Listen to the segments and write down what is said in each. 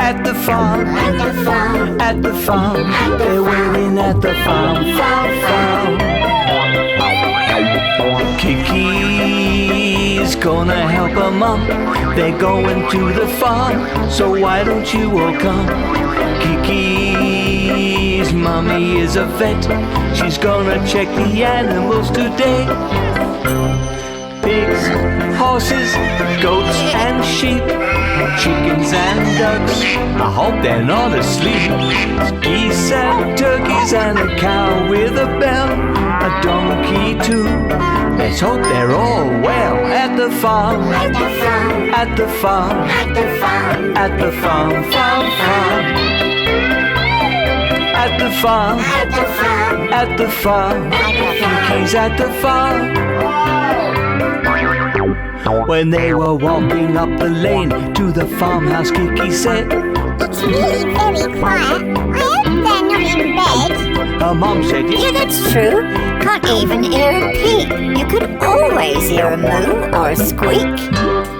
At the farm, At the farm, at the farm, they're waiting at the farm. Kiki's gonna help her mum. They're going to the farm, so why don't you all come? Kiki's mummy is a vet. She's gonna check the animals today. Pigs, horses, goats and sheep, chickens and ducks, I hope they're not asleep. Geese and turkeys and a cow with a bell, a donkey too. Let's hope they're all well. At the farm, at the farm, at the farm, at the farm, at the farm, farm. At the farm, at the farm, at the farm, Kiki's at the farm. When they were walking up the lane to the farmhouse, Kiki said, It's really very quiet. I hope they're not in bed. her mom said, Yeah, that's true. Can't even hear a pig. You could always hear a moo or a squeak.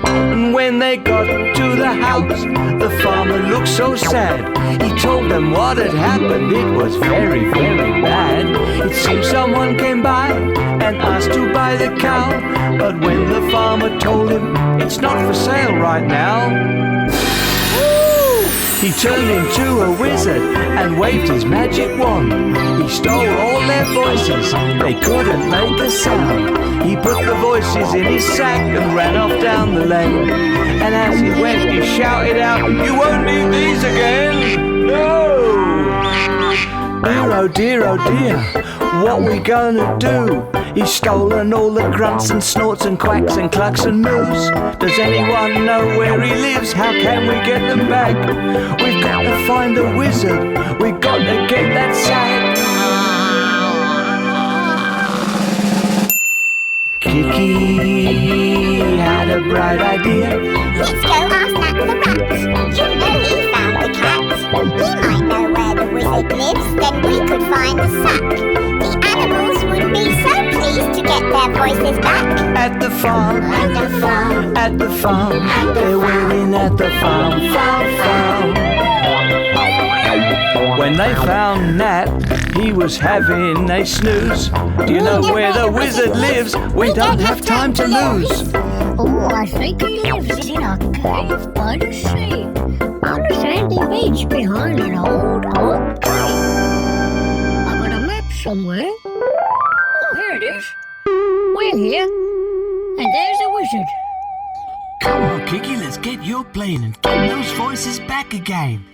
And when they got to the house, the farmer looked so sad. He told them what had happened. It was very, very bad. It seemed someone came by and asked to buy the cow. But when the farmer told him it's not for sale right now, he turned into a wizard and waved his magic wand. He stole all their voices, they couldn't make a sound. He put the voices in his sack and ran off down the lane. And as he went, he shouted out, "You won't need these again! No! Dear, oh dear, what we gonna do? He's stolen all the grunts and snorts and quacks and clucks and moos. Does anyone know where he lives? How can we get them back? We've got to find a wizard. We've got to get that sack." Kiki had a bright idea. Let's go ask that the rat. You know he found the cat. He might know where the wizard lives, then we could find the sack. The animals would be so pleased to get their voices back. At the farm, At the farm, at the farm, they're waiting at the farm. When they found Nat, he was having a snooze. Do you know where the wizard lives? We don't have time to lose. Oh, I think he lives in a cave by the sea, on a sandy beach behind an old oak tree. I've got a map somewhere. Oh, here it is. We're here, and there's a wizard. Come on, Kiki, let's get your plane and get those voices back again.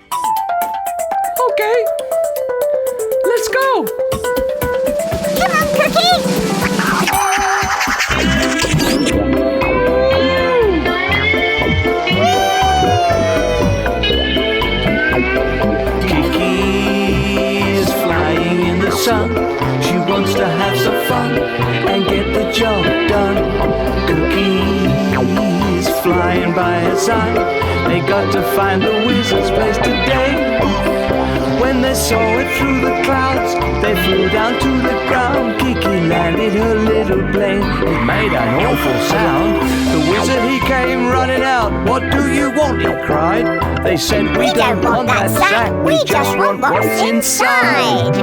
Okay, let's go. come on, Cookie! Kiki's flying in the sun. She wants to have some fun and get the job done. Cookie's flying by her side. They got to find the wizard's place today. When they saw it through the clouds, they flew down to the ground. Kiki landed her little plane. It made an awful sound. The wizard, he came running out. "What do you want?" he cried. They said, "We don't want that sack. We just want what's inside."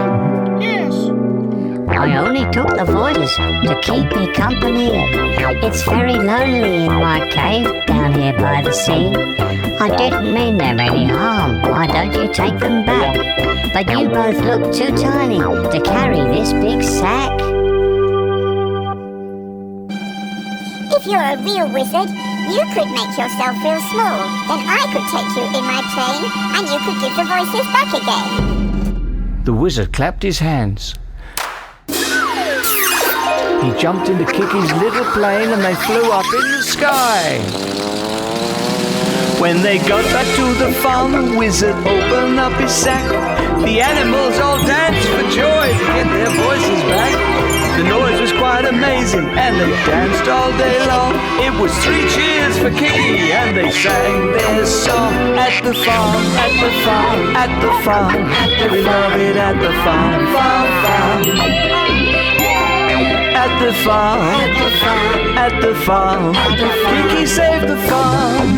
I only took the voices to keep me company. It's very lonely in my cave down here by the sea. I didn't mean them any harm. Why don't you take them back? But you both look too tiny to carry this big sack. If you're a real wizard, you could make yourself feel small. Then I could take you in my plane, and you could give the voices back again. The wizard clapped his hands. He jumped into Kiki's little plane and they flew up in the sky. When they got back to the farm, the wizard opened up his sack. The animals all danced for joy to get their voices back. The noise was quite amazing and they danced all day long. It was 3 cheers for Kiki and they sang their song. At the farm, at the farm, at the farm, we love it at the farm, farm. At the farm, at the farm, Kiki saved the farm.